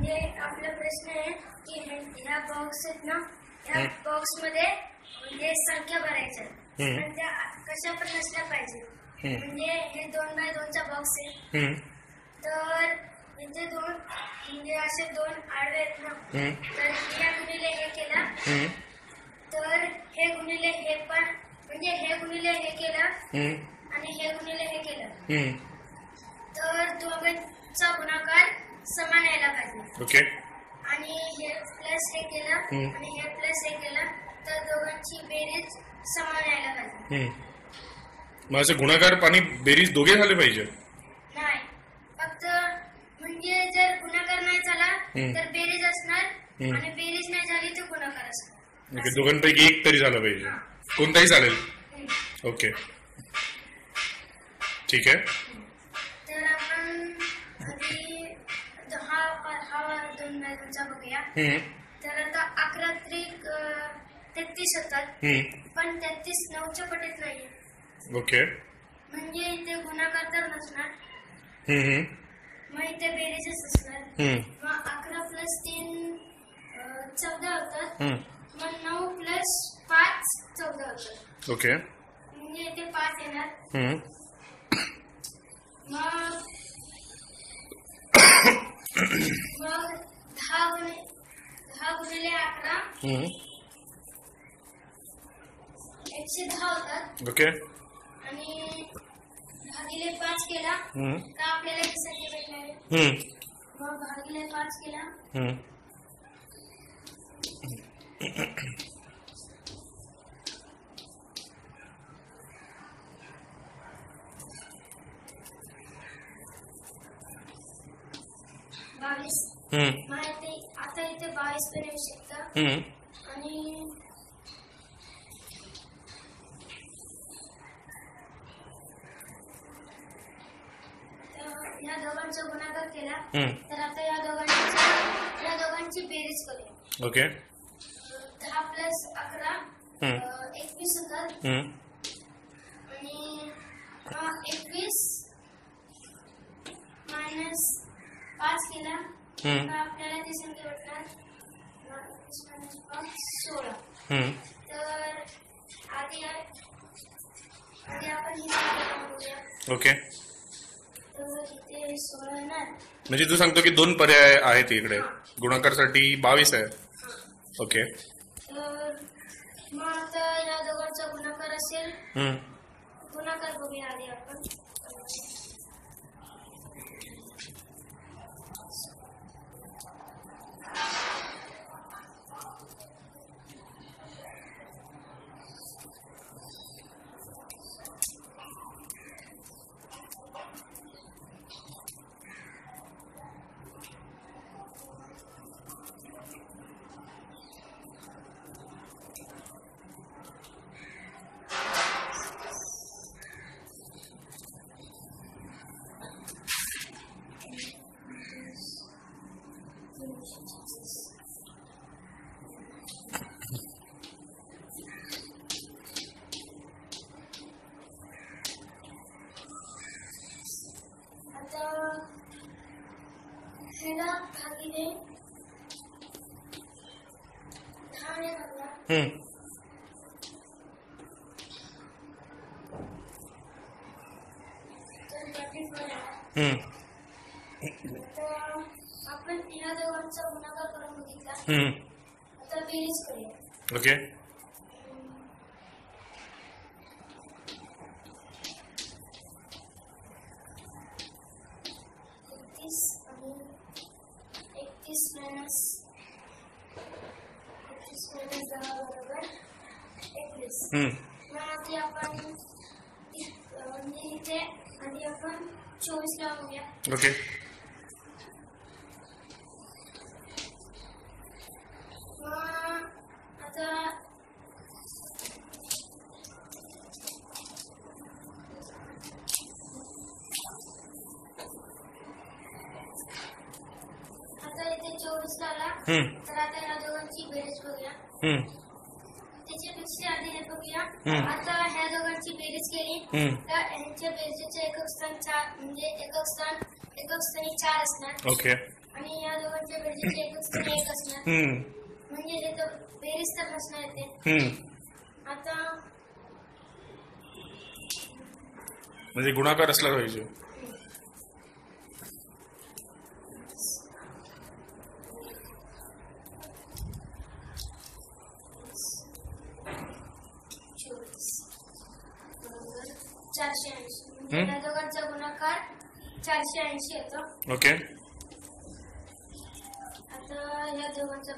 म्हणजे आपला प्रश्न आहे की ह्या बॉक्स आहेत ना, ह्या बॉक्स मध्ये म्हणजे संख्या भरायच्या पण त्या कशा पण नसल्या पाहिजे. म्हणजे हे 2x2 चा बॉक्स आहे, तर इथे दोन म्हणजे असे दोन आडवे आहेत ना, तर ह्या गुणिले हे केलं तर हे गुणिले हे पण म्हणजे हे गुणिले हे केलं आणि हे गुणिले हे केलं तर दोघांचा गुणाकार समान यायला पाहिजे. ओके. आणि हे प्लस हे केलं आणि हे प्लस हे केलं तर दोघांची बेरीज समान यायला पाहिजे. मग असं गुणाकार आणि बेरीज दोघे झाले पाहिजे? नाही, फक्त म्हणजे जर गुणाकार नाही झाला तर बेरीज असणार आणि बेरीज नाही झाली तर गुणाकार असणार. ओके, दोघांपैकी एक तरी झालं पाहिजे, कोणताही चालेल. ओके, ठीक आहे. तर आपण आधी हा 2x2 बघूया. तर आता 11 त्रिक 33 होतात, पण 33 9च्या पटीत नाहीये. ओके. म्हणजे इथे गुणाकार तर नसणार, मग इथे बेरीजच असणार. मग 11 + 3 14 होतात, मग 9 + 5 14 होतात. ओके. म्हणजे इथे 5 येणार. मग 10 गुणिले 11 110 होतात. ओके. आणि भागिले 5 केला तर आपल्याला ही संख्या भेटणार आहे. मग भागिले 5 केला बावीस. आता इथे 22 पण येऊ शकतं. आणि या दोघांचा गुणाकार केला तर आता या दोघांची बेरीज करूया. ओके. 10 + 11 21 होतात. आणि 21 - 5 केला तर आपल्याला ती संख्या भेटणार 21 - 5 16. तर आधी आपण ही संख्या बघूया. ओके. तर इथे 16 येणार. म्हणजे तू सांगतो की 2 पर्याय आहेत इकडे, गुणाकारसाठी 22 आहे. ओके. तर मग आता या दोघांचा गुणाकार असेल, गुणाकार बघूया आधी आपण. ह्याला भागिले 10 ने भागला तर 34 येणार. आता आपण ह्या दोघांचा गुणाकार करून बघितला. आता बेरीज करूया. ओके. आणि 31 - 10 बरोबर 21. मग आधी आपण म्हणजे इथे आधी आपण 24 लावूया. ओके. मग आता इथे 24 लावला तर आता या दोघांची बेरीज बघूया. त्याच्यापेक्षा आधी हे बघूया. आता ह्या दोघांची बेरीज केली तर ह्यांच्या बेरजेचे एकक स्थान 4 म्हणजे एकक स्थानी 4 असणार. ओके. आणि या दोघांच्या बेरजेची एकच तर एक असणार. म्हणजे हे तर बेरीज तर नसणार येते. आता म्हणजे गुणाकार असला पाहिजे. चारशे 80 या दोघांचा गुणाकार 480 येतो. ओके. आता या दोघांचा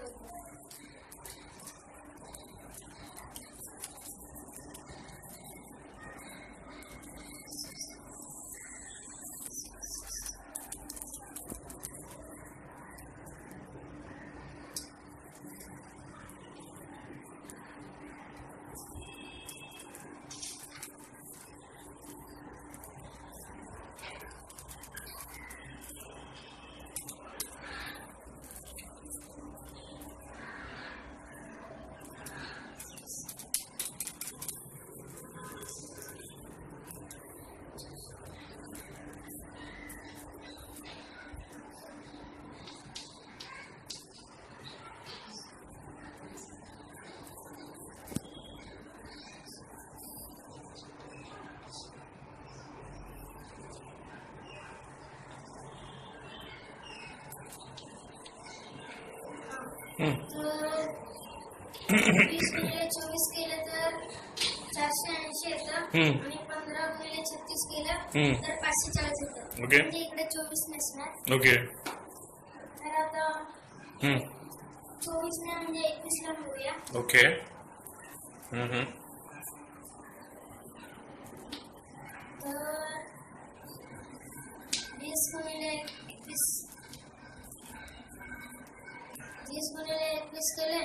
तर 20 गुणिले 24 केलं तर 480 येतं. आणि 15 गुणिले 36 केलं तर 540 येतं. ओके. म्हणजे इकडे 24 नसणार. ओके. तर आता 24 ने म्हणजे 21 ला बघूया. ओके. तर 20 गुणिले 21 केले.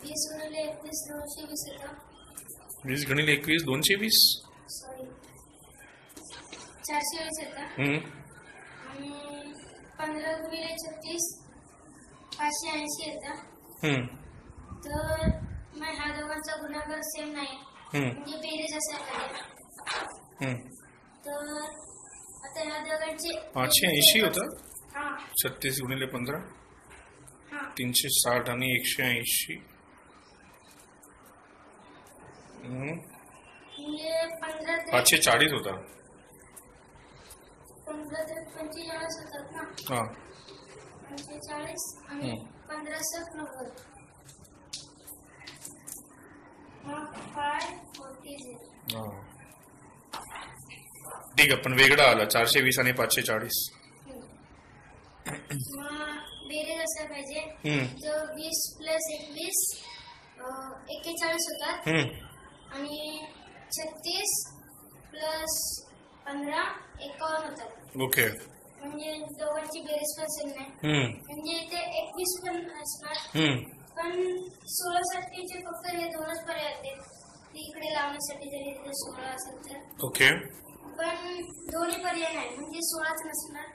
20 गुणिले 21 220 येतं. 20 गुणिले 21 220. सॉरी 420 येतं. आणि 15 गुणिले 36 580 येतं. तर मग ह्या दोघांचा गुणाकार सेम नाही. म्हणजे बेरीज असायला पाहिजे. तर आता ह्या दोघांचे 580 होतं. हा 36 गुणिले 15 हा 360 आणि 180. म्हणजे 15 ते 540 होता. 15 ते 45 होतात ना. हा 45 आणि 15 सक 90. मग 540. ठीक आहे, पण वेगळा आला 420 आणि 540. मग बेरीज असायला पाहिजे. तर 20 प्लस 21 41 होतात. आणि 36 प्लस 15 51 होतात. ओके. म्हणजे दोघांची बेरीज पण सेम नाही. म्हणजे इथे 21 पण असणार. पण 16 साठीचे फक्त हे दोनच पर्याय आहेत. इकडे लावण्यासाठी जरी इथे 16 असेल तर. ओके. पण दोन्ही पर्याय नाही, म्हणजे 16च नसणार.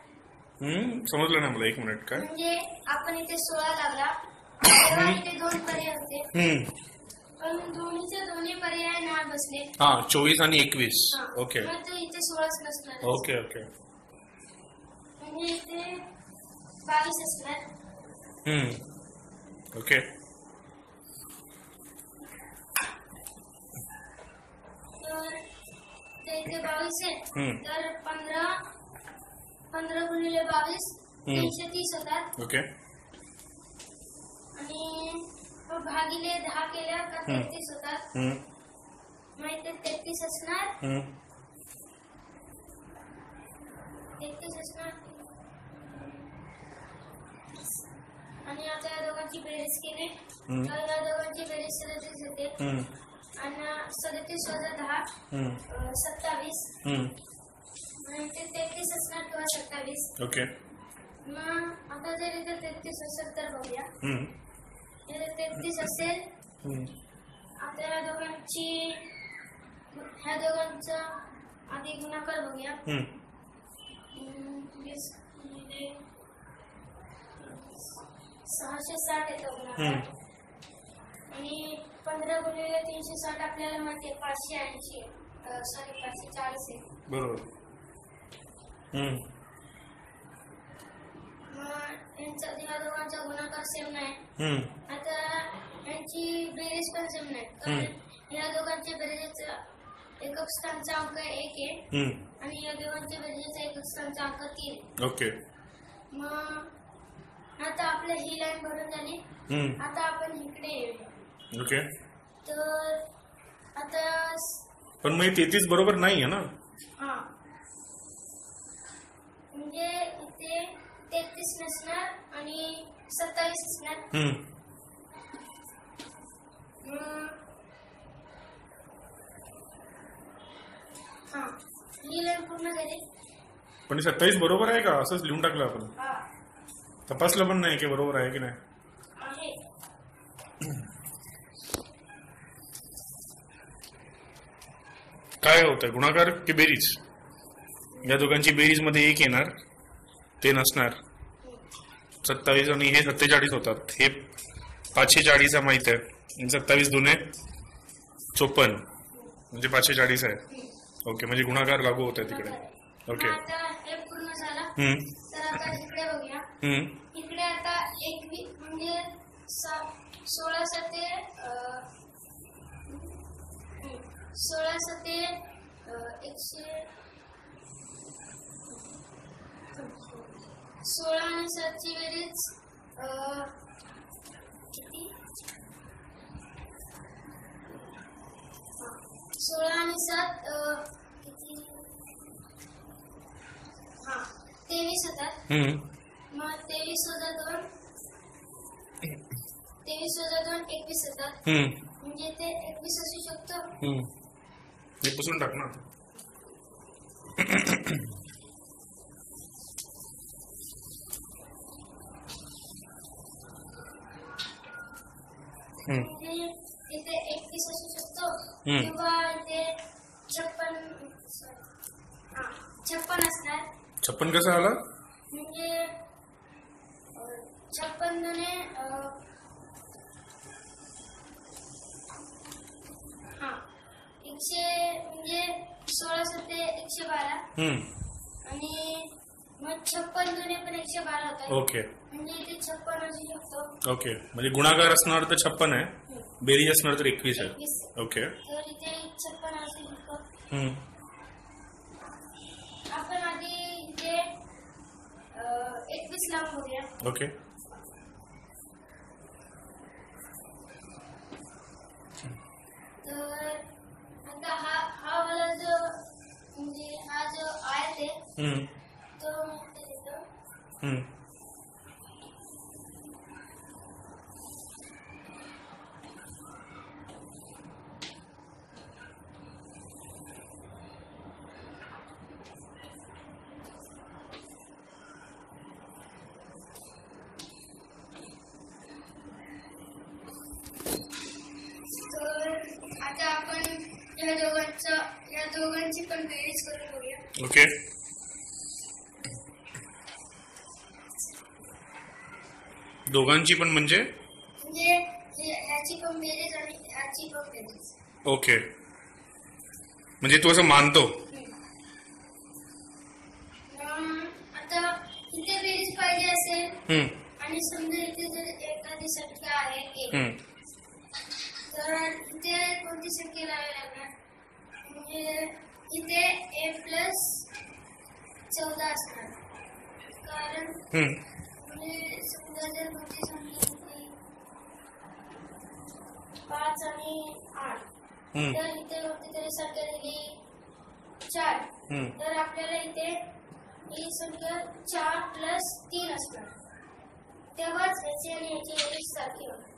समजलं ना मला. 1 मिनिट. काय म्हणजे आपण इथे 16 लावला तेव्हा इथे 2 पर्याय होते. पण दोन्हीचे दोन्ही पर्याय नाही बसले. हा 24 आणि 21. ओके. मग तो इथे 16च नसणार. Okay okay. म्हणजे इथे 22 असणार. ओके. तर इथे 22 आहे. तर 15 गुणिले 22 330 होतात. ओके. आणि भागिले 10 केल्या का 33 होतात. मग इथे 33 असणार. 33 असणार. आणि आता या दोघांची बेरीज केली तर या दोघांची बेरीज 37 येते. आणि 37 वजा 10 27. आणि ते 33 असणार किंवा 27. ओके. मग आता जर इथे 33 असेल तर बघूया. इथे 33 असेल. आता ह्या दोघांचा आधी गुणाकार बघूया. 20 गुणिले 660 येतो गुणाकार. आणि 15 गुणिले 360 आपल्याला माहिती आहे 580 सॉरी 540 आहे. बरोबर. मग ह्या दोघांचा गुणाकार सेम नाही. आता यांची बेरीज पण सेम नाही, कारण ह्या दोघांच्या बेरीजचा एकक स्थानचा अंक 1 आहे आणि या दोघांच्या बेरीजचा एकक स्थानचा अंक 3 आहे. ओके. मग आता आपल्या ही लाईन भरून झाली. आता आपण इकडे येऊया. ओके. तर आता पण मग 33 बरोबर नाही आहे ना. हा, म्हणजे इथे 33 नसणार आणि 27 असणार. हा, ही लाईन पूर्ण झाली. पण 27 बरोबर आहे का? असंच लिहून टाकलं आपण, तपासलं पण नाही की बरोबर आहे की नाही. काय होतं, गुणाकार की बेरीज? या दोघांची बेरीज मध्ये 1 येणार, ते नसणार. 27 आणि हे 47 होतात. हे 540 माहित आहे. 27 दुने 54 म्हणजे 540 आहे. ओके, म्हणजे गुणाकार लागू होत आहे तिकडे. ओके. आता हे पूर्ण झालं. तर आता इकडे बघूया. इकडे आता 21 म्हणजे 16 सते 16 आणि 7 ची बेरीज किती? 16 आणि 7 किती? हा, 23 होतात. मग 23 वजा 2 21 होतात. म्हणजे ते 21 असू शकतो. हे पुसून टाक ना. इथे 31 असू शकतो किंवा इथे 56 असणार. 56 कसं आला? म्हणजे 56 ने 100 म्हणजे 16 सते 112 आणि मग 56 दुने पण 112 होतात. ओके. म्हणजे इथे 56 असू शकतो. ओके, म्हणजे गुणाकार असणार तर 56 आहे, बेरीज असणार तर 21 आहे. ओके. तर इथे 56 असू शकतो. आपण आधी इथे 21 लावून बघूया. ओके. तर आता हा वाला जो म्हणजे हा जो आयत आहे तो इथे देतो. आता आपण या दोघांची पण बेरीज करून बघूया. ओके. दोघांची पण म्हणजे ह्याची पण बेरीज आणि ह्याची पण बेरीज. ओके, म्हणजे तू असं मानतो. आता इथे बेरीज पाहिजे असेल आणि समजा इथे जर एखादी संख्या आहे तर इथे कोणती संख्या लावावी लागणार? म्हणजे इथे A+14 असणार, कारण म्हणजे समजा जर मोठी संख्या होती 5 आणि 8 तर इथे कोणतीतरी संख्या दिली 4, तर आपल्याला इथे ही संख्या 4+3 असणार, तेव्हाच याची आणि याची बेरीज सारखी होणार.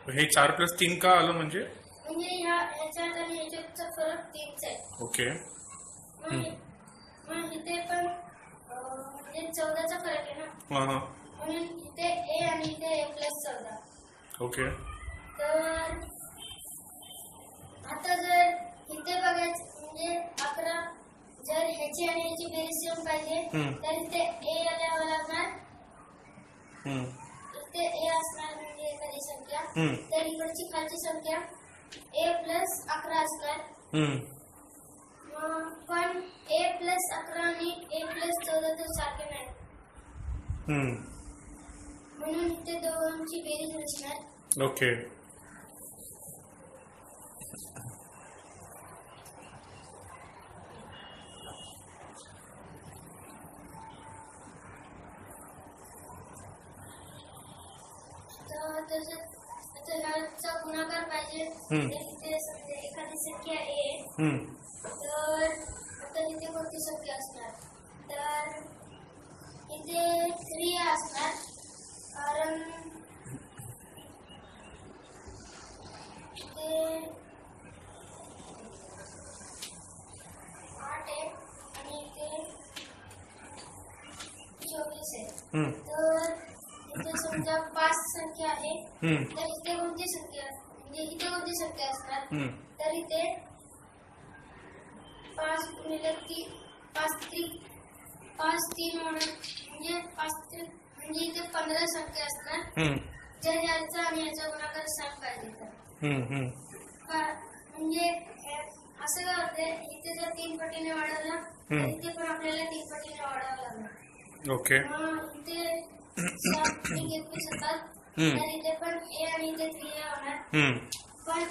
हे 4+3 का आलं म्हणजे ह्याच्यात आणि ह्याच्यातचा फरक 3च आहे. ओके. मग इथे पण म्हणजे 14चा फरक आहे ना, म्हणून इथे A आणि इथे A+14. ओके. तर आता जर इथे बघायचं म्हणजे 11 जर ह्याची आणि ह्याची बेरीज सेम पाहिजे तर इथे ए लिहावं लागणार. इथे ए असणार म्हणजे एखादी संख्या, तर इकडची खालची संख्या ए प्लस 11 असणार. पण ए प्लस 11 आणि ए प्लस 14 तर सारखे नाही, म्हणून इथे दोघांची बेरीज असणार. ओके. चा गुणाकार पाहिजे तर इथे एखादी संख्या ए, तर आता इथे कोणती संख्या असणार, तर इथे 3 असणार, कारण इथे 8 आहे आणि इथे 24 आहे. तर इथे समजा 5 संख्या आहे, तर इथे कोणती संख्या, म्हणजे इथे कोणती संख्या असणार, तर इथे 5 गुणिले 3 म्हणजे इथे 15 संख्या असणार, जर याचा आणि याचा गुणाकार 7 पाहिजे तर. म्हणजे असं काय होते, इथे जर 3 पटीने वाढवला तर इथे पण आपल्याला 3 पटीने वाढवावं लागणार. ओके. इथे 7 होतात, तर इथे पण ए आणि इथे 3 होणार. पण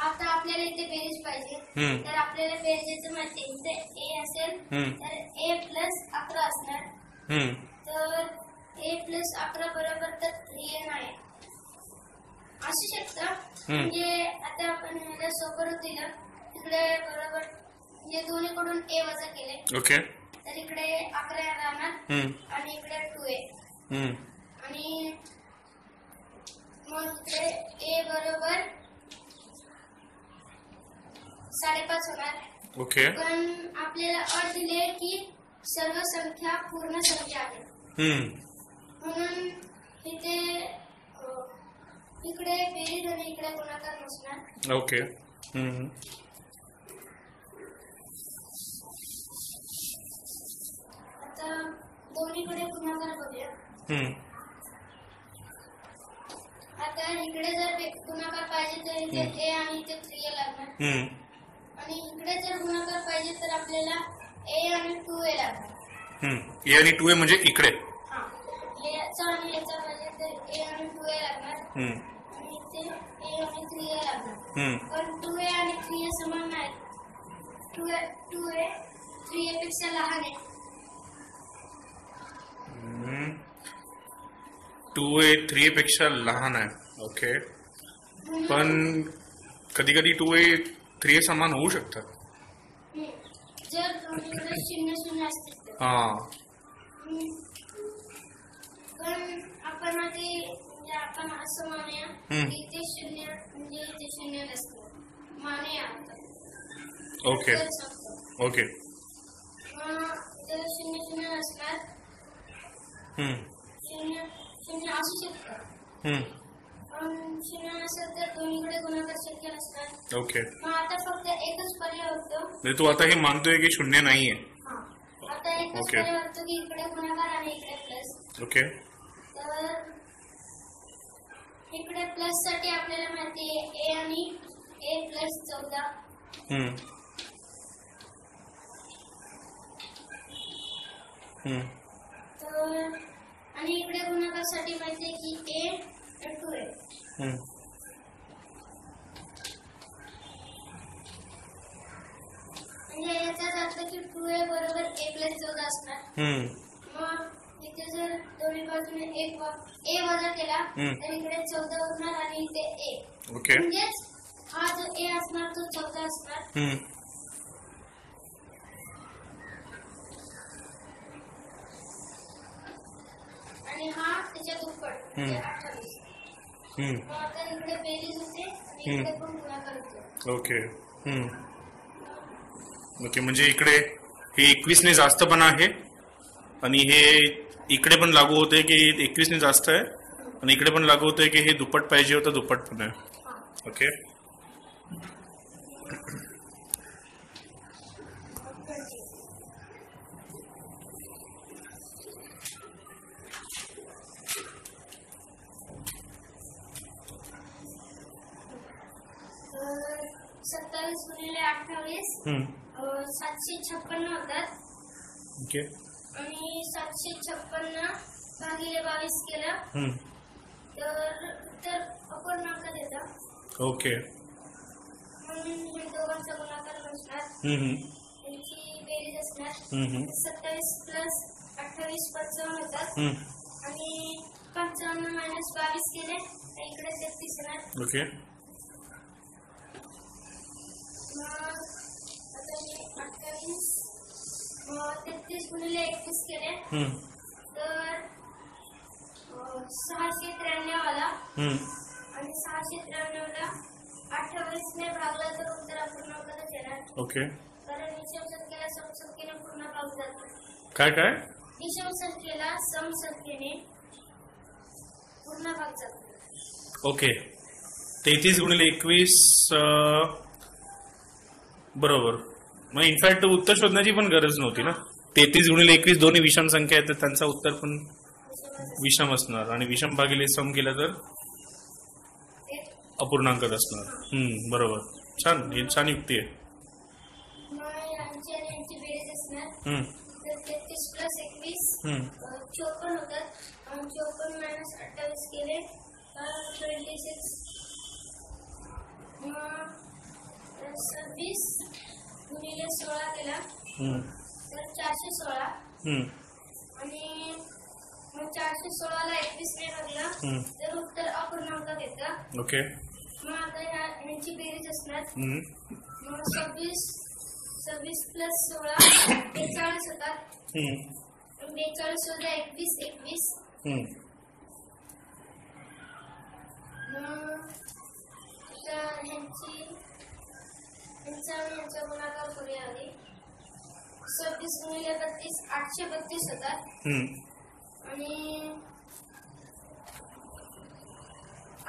आता आपल्याला इथे बेरीज पाहिजे, तर आपल्याला बेरीजचं माहिती आहे, इथे ए असेल तर ए प्लस 11 असणार, तर ए प्लस 11 बरोबर तर 3n आहे असू शकतं. म्हणजे आता आपण ह्याला सोबत दिलं, इकडे बरोबर म्हणजे दोन्हीकडून ए वजा केले, ओके, तर इकडे 11 राहणार आणि इकडे 2a, आणि मग इकडे ए बरोबर 5.5 होणार. ओके. पण आपल्याला अट दिले की सर्व संख्या पूर्ण संख्या आहेत, म्हणून इथे इकडे बेरीज आणि इकडे गुणाकार नसणार. ओके. आता दोन्हीकडे गुणाकार करूया. आता इकडे जर गुणाकार पाहिजे तर इथे ए आणि इथे 3a लागणार, आणि इकडे जर गुणाकार पाहिजे तर आपल्याला ए आणि 2a लागणार. ए आणि 2a म्हणजे इकडे, याचा आणि याचा पाहिजे तर ए आणि 2a लागणार, आणि इथे ए आणि 3a लागणार. पण 2a आणि 3a समान नाहीत, 2a 3a पेक्षा लहान आहे. 2a 3a पेक्षा लहान आहे. ओके. पण कधी कधी 2a 3a समान होऊ शकतात, जर दोन्हीकडे 0 असतील तर. पण आपण आपण असं मानूया की इथे 0 म्हणजे इथे 0 नसतं, मानूया आपण. ओके. ओके. जर 0 असणार, 0 असू शकतं, पण 0 नसेल तर दोन्हीकडे गुणाकार शक्य नसणार. ओके. मग आता फक्त एकच पर्याय होतो, तू आता हे मानतोय की 0 नाहीये. आता एकच पर्याय होतो की इकडे गुणाकार आणि इकडे प्लस. ओके. तर इकडे प्लस साठी आपल्याला माहिती आहे ए आणि ए प्लस 14. तर आणि इकडे गुणाकारासाठी माहिती आहे की ए 2 आहे. म्हणजे याचाच अर्थ की 2a बरोबर a प्लस 14 असणार. मग इथे जर दोन्ही बाजूने a वजा केला तर इकडे 14 होणार आणि इथे a. ओके. म्हणजेच हा जो a असणार तो 14 असणार, आणि हा त्याच्या दुप्पट म्हणजे 28. मग आता इकडे बेरीज होते आणि इकडे पण गुणाकार होतो. ओके. ओके. म्हणजे इकडे हे 21 ने जास्त पण आहे आणि हे इकडे पण लागू होते की 21 ने जास्त आहे, आणि इकडे पण लागू होते की हे दुप्पट पाहिजे होतं, दुप्पट पण आहे. ओके. गुणिले 28 756 होतात. ओके. आणि 756 भागिले 22 केलं तर उत्तर अपूर्णांक देतं. ओके. म्हणून हे दोघांचा गुणाकार बसणार. त्यांची बेरीज असणार 27 प्लस 28 55 होतात. आणि 55 मायनस 22 केले तर इकडे 33 येणार. ओके. मग आता हे 28 33 गुणिले 21 केले तर 693 आला. आणि 693 ला 28 ने भागला तर उत्तर अपूर्णांकच येणार. ओके. कारण विषम संख्येला समसंख्येने पूर्ण भाग जातो. काय काय? विषम संख्येला समसंख्येने पूर्ण भाग जातो. ओके. 33 गुणिले 21 बरोबर. मग इनफॅक्ट उत्तर शोधण्याची पण गरज नव्हती ना. 33 गुणिले 21 दोन्ही विषम संख्या आहेत तर त्यांचा उत्तर पण विषम असणार आणि विषम भागिले सम केलं तर अपूर्णांकच असणार. बरोबर. छान. ही छान युक्ती आहे. मग यांची आणि यांची बेरीज असणार तर 33 प्लस 21 54 होतात. 54 मायनस 28 केले तर 26. मग 26 गुणिले 16 केला तर 416. आणि मग 416 ला 21 ने भागला तर उत्तर अपूर्णांक येतं. ओके. मग आता यांची बेरीज असणार मग 26 प्लस 16 42 होतात. 42 वजा 21 21. मग आता यांचा गुणाकार करूया आधी. 26 गुणिले 32 832 होतात. आणि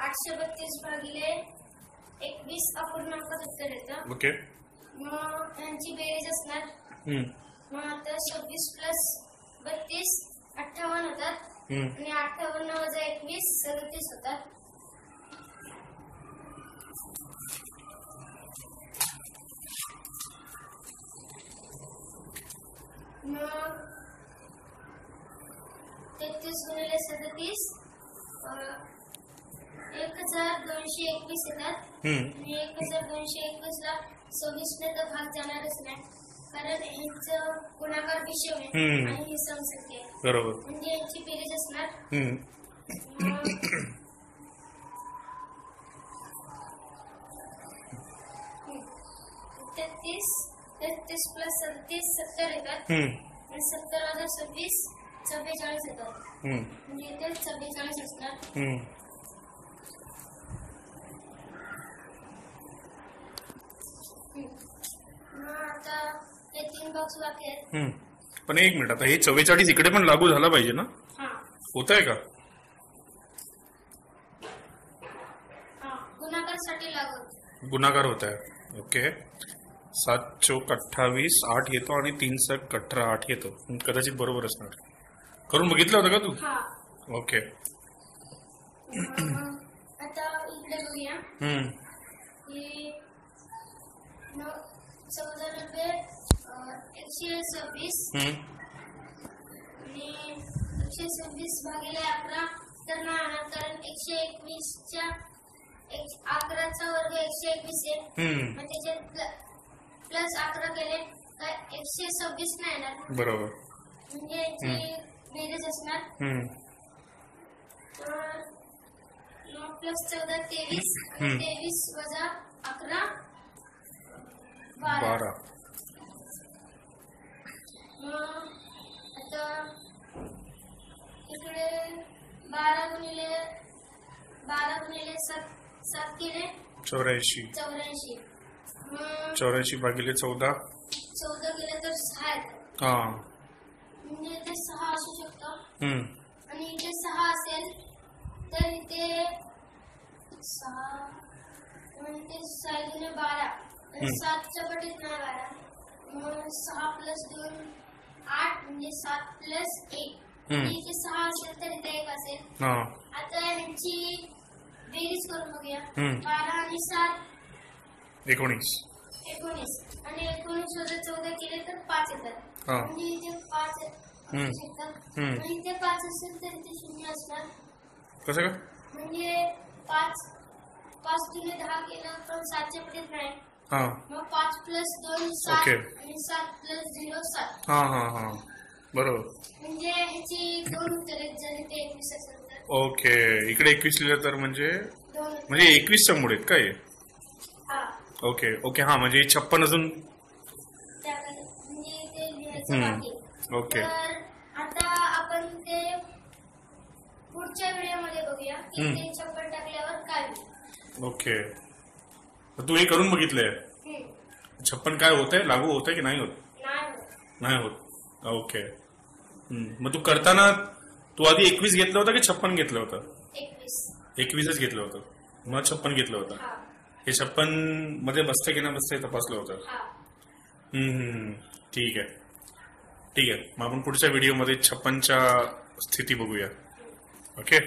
832 भागिले 21 अपूर्णांक उत्तर येतं. ओके. मग यांची बेरीज असणार मग आता 26 प्लस 32 58 होतात. आणि 58 वजा 21 37 होतात. मग 33 गुणिले 37 1221 येतात. आणि 1221 ला 26 ने तर भाग जाणारच नाही कारण यांचं गुणाकार विषम आहे आणि ही समसंख्या आहे. बरोबर. म्हणजे यांची बेरीज असणार 33 प्लस 37 70 येतात. आणि 70 वजा 26 44 येतात. म्हणजे इथे 44 असणार. आता हे 3 बॉक्स बाकी आहेत. पण एक मिनिट. आता हे 44 इकडे पण लागू झाला पाहिजे ना. होत आहे का? गुणाकारसाठी लागू. गुणाकार होत आहे. ओके. 7 चौक 28 8 येतो आणि 3 सक 18 8 येतो. कदाचित बरोबर असणार. करून बघितलं होतं का तू? ओके. आता इकडे बघूया. 1490 126 आणि 126 भागिले 11 तर नाही कारण 121 च्या 11चा वर्ग 121 आहे. मग त्याच्यात प्लस 11 केले तर 126 नाही येणार. बरोबर. म्हणजे याची बेरीज असणार तर 9 प्लस 14 23 आणि 23 वजा 11 12. मग आता इकडे 12 गुणिले 7 केले 84. 84 भागिले 14 केले तर 6 येतात. म्हणजे इथे 6 असू शकतो. आणि इथे 6 असेल तर इथे 6 म्हणजे 6 गुणे 12 7च्या पटीत नाही 12. मग 6 प्लस 2 8 म्हणजे 7 प्लस 1. इथे 6 असेल तर इथे 1 असेल. आता यांची बेरीज करून बघूया. 12 आणि 7 19 19 आणि 19 वजा 14 केले तर 5 येतात. हा. म्हणजे इथे 5 येतात आणि इथे 5 असेल तर इथे 0 असणार. कसं का? म्हणजे 5 गुणिले 10 केलं पण 7च्या पटीत नाही. हा मग 5 प्लस 2 7 ओके. आणि 7 प्लस 0 7. हा हा हा बरोबर. म्हणजे ह्याची 2 उत्तर आहेत जर इथे 21 असेल तर. ओके, इकडे 21 लिहिलं तर म्हणजे 2 म्हणजे 21च्या मुळे आहेत काय? हा ओके ओके, हा म्हणजे 56 अजून. त्याकडे म्हणजे ते लिहायचं बाकी. ओके तर आता आपण ते पुढच्या व्हिडिओमध्ये बघूया की ते 56 टाकल्यावर काय होईल. ओके, तू हे करून बघितलंय? 56 काय होतंय, लागू होतंय की नाही होत? नाही होत. ओके. मग तू करताना तू आधी 21 घेतलं होतं की 56 घेतलं होतं? 21च घेतलं होतं, मग 56 घेतलं होतं. हे 56 मध्ये बसतं की नाही बसतं हे तपासलं होतं. ठीक आहे ठीक आहे, मग आपण पुढच्या व्हिडिओमध्ये 56च्या स्थिती बघूया. ओके.